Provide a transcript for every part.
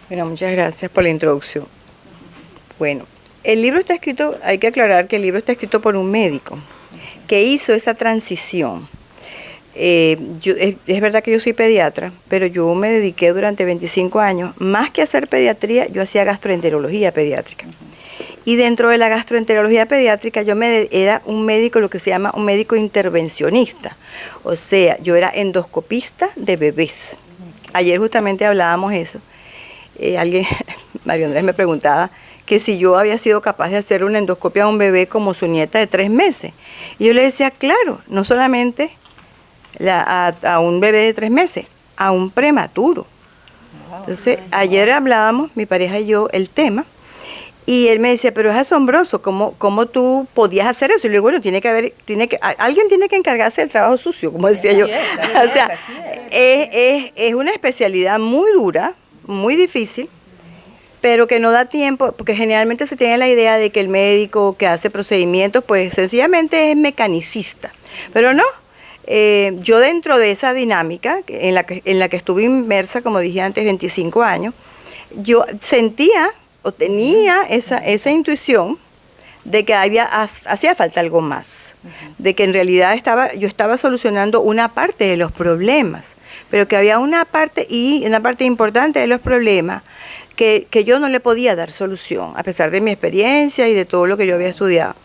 Bueno, muchas gracias por la introducción. Bueno, el libro está escrito, hay que aclarar que el libro está escrito por un médico que hizo esa transición. Es verdad que yo soy pediatra, pero yo me dediqué durante 25 años, más que hacer pediatría, yo hacía gastroenterología pediátrica. Y dentro de la gastroenterología pediátrica era un médico, lo que se llama un médico intervencionista. O sea, yo era endoscopista de bebés. Ayer justamente hablábamos eso. Mario Andrés me preguntaba que si yo había sido capaz de hacer una endoscopia a un bebé como su nieta de 3 meses. Y yo le decía, claro, no solamente a un bebé de 3 meses, a un prematuro. Entonces, ayer hablábamos, mi pareja y yo, el tema, y él me decía, pero es asombroso, ¿cómo tú podías hacer eso? Y luego, bueno, alguien tiene que encargarse del trabajo sucio, como decía yo. O sea, es una especialidad muy dura, muy difícil, pero que no da tiempo, porque generalmente se tiene la idea de que el médico que hace procedimientos, pues sencillamente es mecanicista, pero no. Yo dentro de esa dinámica en la que estuve inmersa, como dije antes, 25 años, yo sentía o tenía esa intuición de que hacía falta algo más, de que en realidad yo estaba solucionando una parte de los problemas, pero que había una parte importante de los problemas que yo no le podía dar solución, a pesar de mi experiencia y de todo lo que yo había estudiado.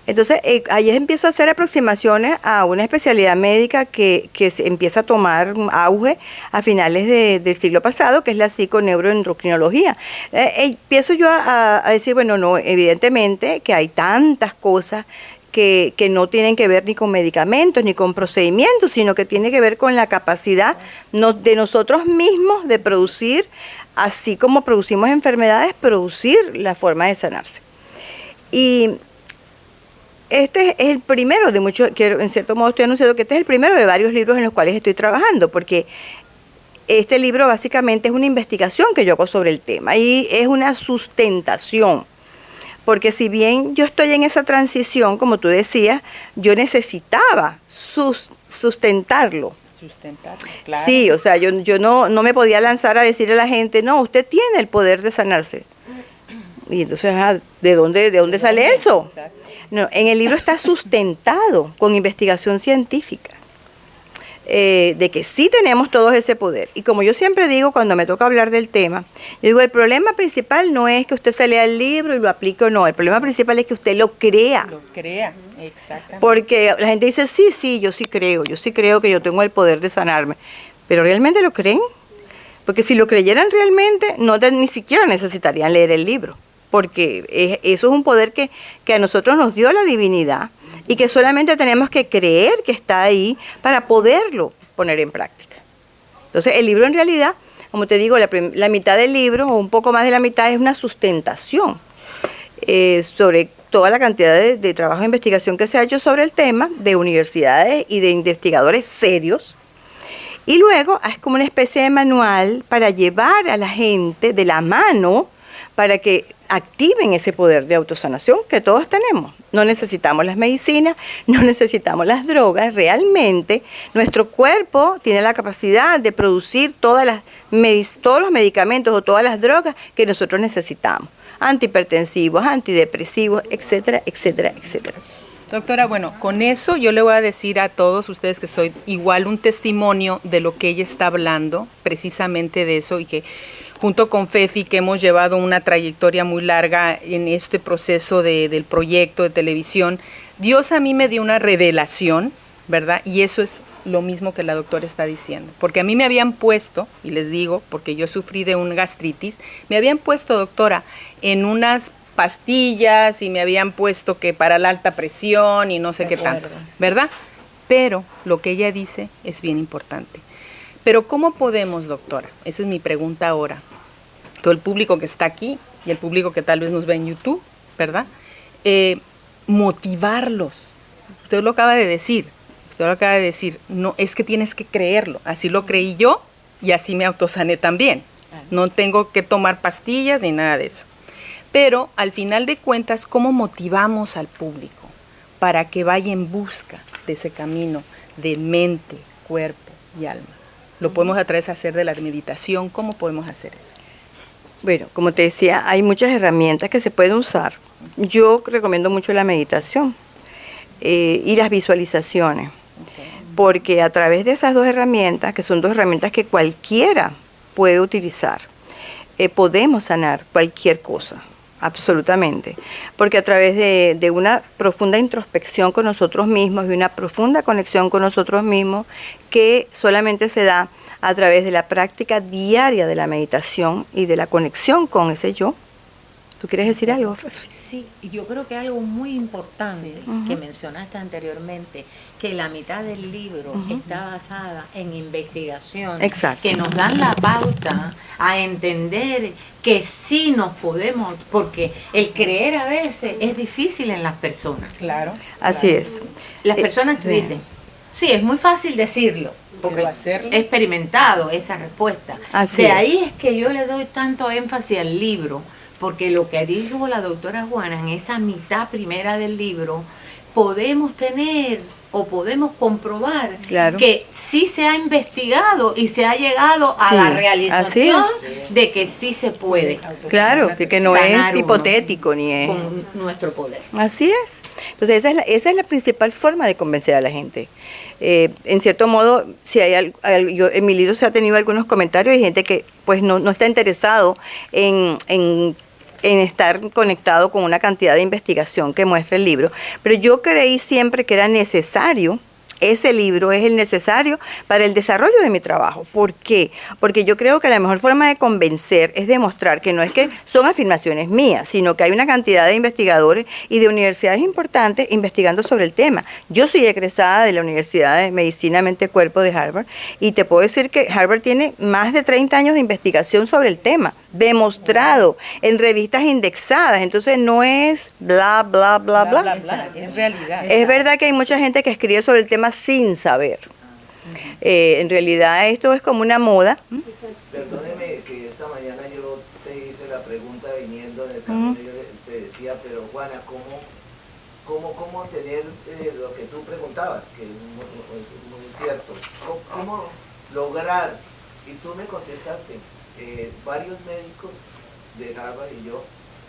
Entonces, ahí empiezo a hacer aproximaciones a una especialidad médica que se empieza a tomar auge a finales del siglo pasado, que es la psiconeuroendocrinología. Empiezo yo a decir, bueno, no, evidentemente que hay tantas cosas que no tienen que ver ni con medicamentos ni con procedimientos, sino que tiene que ver con la capacidad de nosotros mismos de producir, así como producimos enfermedades, producir la forma de sanarse. Y este es el primero de muchos, que en cierto modo estoy anunciando que este es el primero de varios libros en los cuales estoy trabajando, porque este libro básicamente es una investigación que yo hago sobre el tema y es una sustentación. Porque si bien yo estoy en esa transición, como tú decías, yo necesitaba sustentarlo. Sustentarlo, claro. Sí, o sea, yo no me podía lanzar a decirle a la gente, no, usted tiene el poder de sanarse. Y entonces, ¿de dónde sale eso? Exacto. No, en el libro está sustentado con investigación científica. De que sí tenemos todos ese poder. Y como yo siempre digo cuando me toca hablar del tema, yo digo, el problema principal no es que usted se lea el libro y lo aplique o no, el problema principal es que usted lo crea. Lo crea, exactamente. Porque la gente dice, sí, yo sí creo que yo tengo el poder de sanarme, pero ¿realmente lo creen? Porque si lo creyeran realmente, ni siquiera necesitarían leer el libro, porque eso es un poder que a nosotros nos dio la divinidad, y que solamente tenemos que creer que está ahí para poderlo poner en práctica. Entonces, el libro en realidad, como te digo, la mitad del libro, o un poco más de la mitad, es una sustentación sobre toda la cantidad de trabajo de investigación que se ha hecho sobre el tema, de universidades y de investigadores serios. Y luego es como una especie de manual para llevar a la gente de la mano para que activen ese poder de autosanación que todos tenemos. No necesitamos las medicinas, no necesitamos las drogas. Realmente nuestro cuerpo tiene la capacidad de producir todos los medicamentos o todas las drogas que nosotros necesitamos. Antihipertensivos, antidepresivos, etcétera, etcétera, etcétera. Doctora, bueno, con eso yo le voy a decir a todos ustedes que soy igual un testimonio de lo que ella está hablando, precisamente de eso, y que junto con Fefi, que hemos llevado una trayectoria muy larga en este proceso del proyecto de televisión, Dios a mí me dio una revelación, ¿verdad? Y eso es lo mismo que la doctora está diciendo. Porque a mí me habían puesto, y les digo, porque yo sufrí de un gastritis, me habían puesto, doctora, en unas pastillas y me habían puesto que para la alta presión y no sé qué tanto, ¿verdad? Pero lo que ella dice es bien importante. Pero ¿cómo podemos, doctora? Esa es mi pregunta ahora. Todo el público que está aquí y el público que tal vez nos ve en YouTube, ¿verdad? Motivarlos. Usted lo acaba de decir. No, es que tienes que creerlo. Así lo creí yo y así me autosané también. No tengo que tomar pastillas ni nada de eso. Pero al final de cuentas, ¿cómo motivamos al público para que vaya en busca de ese camino de mente, cuerpo y alma? ¿Lo podemos a través de hacer de la meditación? ¿Cómo podemos hacer eso? Bueno, como te decía, hay muchas herramientas que se pueden usar. Yo recomiendo mucho la meditación y las visualizaciones, porque a través de esas dos herramientas, que son dos herramientas que cualquiera puede utilizar, podemos sanar cualquier cosa, absolutamente. Porque a través de una profunda introspección con nosotros mismos y una profunda conexión con nosotros mismos, que solamente se da a través de la práctica diaria de la meditación y de la conexión con ese yo. ¿Tú quieres decir algo, Fer? Sí, y yo creo que algo muy importante que mencionaste anteriormente, que la mitad del libro está basada en investigación, Exacto. que nos dan la pauta a entender que sí nos podemos, porque el creer a veces es difícil en las personas. Claro. Así es. Las personas te dicen, sí, es muy fácil decirlo, porque Pero hacerlo. he experimentado esa respuesta. Así De es. ahí es que yo le doy tanto énfasis al libro, porque lo que dijo la doctora Juana en esa mitad primera del libro, podemos tener o podemos comprobar Claro. que sí se ha investigado y se ha llegado a Sí, la así realización de que sí se puede Claro, que no sanar es uno hipotético ni es... con nuestro poder. Así es. Entonces esa es la principal forma de convencer a la gente. En cierto modo, si hay yo en mi libro se ha tenido algunos comentarios de gente que pues no está interesado en estar conectado con una cantidad de investigación que muestra el libro. Pero yo creí siempre que era necesario, ese libro es el necesario para el desarrollo de mi trabajo. ¿Por qué? Porque yo creo que la mejor forma de convencer es demostrar que no es que son afirmaciones mías, sino que hay una cantidad de investigadores y de universidades importantes investigando sobre el tema. Yo soy egresada de la Universidad de Medicina Mente Cuerpo de Harvard y te puedo decir que Harvard tiene más de 30 años de investigación sobre el tema, demostrado en revistas indexadas. Entonces no es bla, bla, bla, bla. Bla, bla, bla. Es realidad. Es verdad que hay mucha gente que escribe sobre el tema sin saber. En realidad esto es como una moda. Perdóneme que esta mañana yo te hice la pregunta viniendo del camino, yo te decía, pero Juana, ¿cómo tener lo que tú preguntabas, que es muy cierto? ¿Cómo lograr? Y tú me contestaste, varios médicos de Harvard y yo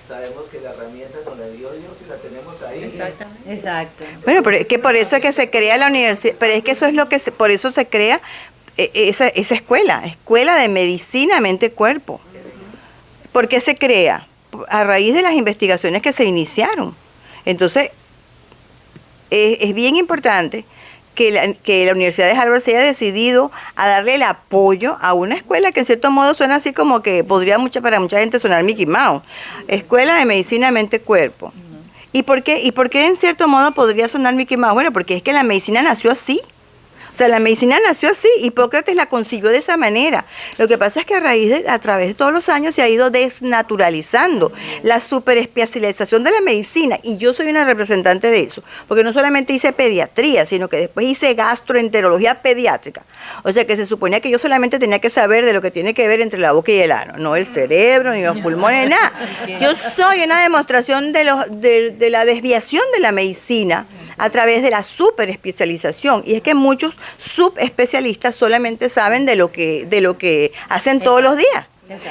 sabemos que la herramienta nos la dio Dios y la tenemos ahí. Exactamente. Exacto. Bueno, pero es que por eso es que se crea la universidad, pero es que eso es lo que, por eso se crea esa escuela de medicina, mente, cuerpo. ¿Por qué se crea? A raíz de las investigaciones que se iniciaron. Entonces, es bien importante que la Universidad de Harvard se haya decidido a darle el apoyo a una escuela que en cierto modo suena así como que podría para mucha gente sonar Mickey Mouse. Escuela de Medicina Mente Cuerpo. ¿Y por qué en cierto modo podría sonar Mickey Mouse? Bueno, porque es que la medicina nació así. O sea, la medicina nació así, Hipócrates la concibió de esa manera. Lo que pasa es que a través de todos los años se ha ido desnaturalizando la superespecialización de la medicina, y yo soy una representante de eso, porque no solamente hice pediatría, sino que después hice gastroenterología pediátrica. O sea, que se suponía que yo solamente tenía que saber de lo que tiene que ver entre la boca y el ano, no el cerebro, ni los pulmones, nada. Yo soy una demostración de la desviación de la medicina a través de la superespecialización, y es que muchos subespecialistas solamente saben de lo que hacen todos los días.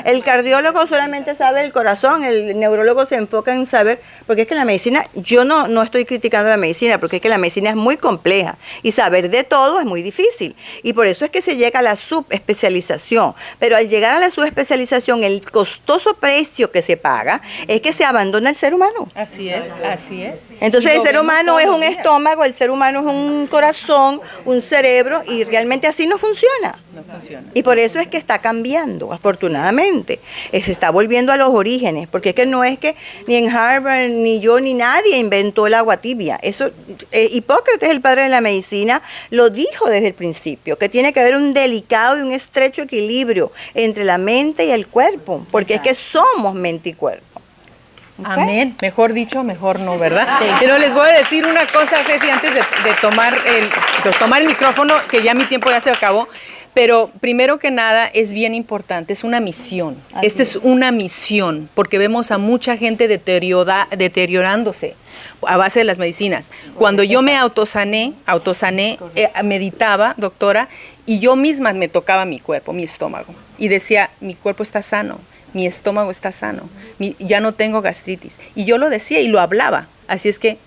El cardiólogo solamente sabe el corazón, el neurólogo se enfoca en saber, porque es que la medicina, yo no estoy criticando la medicina, porque es que la medicina es muy compleja y saber de todo es muy difícil, y por eso es que se llega a la subespecialización. Pero al llegar a la subespecialización, el costoso precio que se paga es que se abandona el ser humano. Así es, así es. Entonces Y el lo ser vemos humano todos es los un días. estómago, el ser humano es un corazón, un cerebro, y realmente así no funciona. No funciona. Y por eso es que está cambiando, afortunadamente. Se está volviendo a los orígenes, porque es que no es que ni en Harvard, ni yo, ni nadie inventó el agua tibia. Eso, Hipócrates, el padre de la medicina, lo dijo desde el principio, que tiene que haber un delicado y un estrecho equilibrio entre la mente y el cuerpo, porque es que somos mente y cuerpo. ¿Ok? Amén. Mejor dicho, mejor no, ¿verdad? Pero les voy a decir una cosa, Fefi, antes de tomar el micrófono, que ya mi tiempo ya se acabó. Pero primero que nada es bien importante, es una misión. Esta es una misión, porque vemos a mucha gente deteriorándose a base de las medicinas. Cuando yo me autosané, meditaba, doctora, y yo misma me tocaba mi cuerpo, mi estómago, y decía, mi cuerpo está sano. mi estómago está sano, ya no tengo gastritis. Y yo lo decía y lo hablaba. Así es que,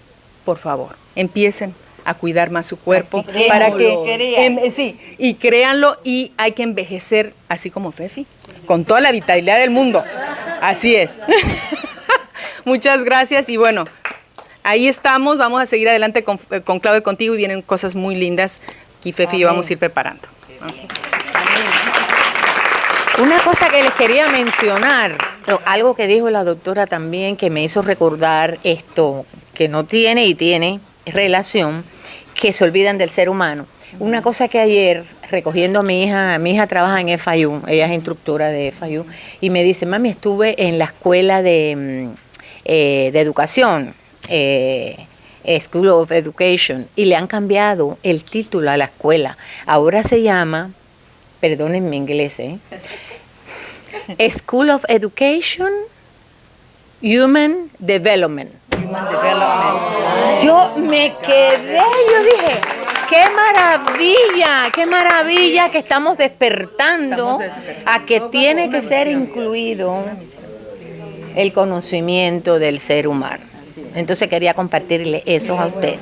por favor, empiecen a cuidar más su cuerpo para que sí, y créanlo, y hay que envejecer así como Fefi, con toda la vitalidad del mundo. Así es. Muchas gracias y bueno, ahí estamos, vamos a seguir adelante con Claudia contigo y vienen cosas muy lindas y Fefi y yo vamos a ir preparando. Una cosa que les quería mencionar, algo que dijo la doctora también que me hizo recordar esto, que no tiene y tiene relación, que se olvidan del ser humano. Una cosa que ayer, recogiendo a mi hija trabaja en FIU, ella es instructora de FIU, y me dice, mami, estuve en la escuela de educación, School of Education, y le han cambiado el título a la escuela. Ahora se llama, perdonen mi inglés, School of Education, Human Development. Yo me quedé, yo dije, qué maravilla que estamos despertando a que tiene que ser incluido el conocimiento del ser humano. Entonces quería compartirle eso a ustedes.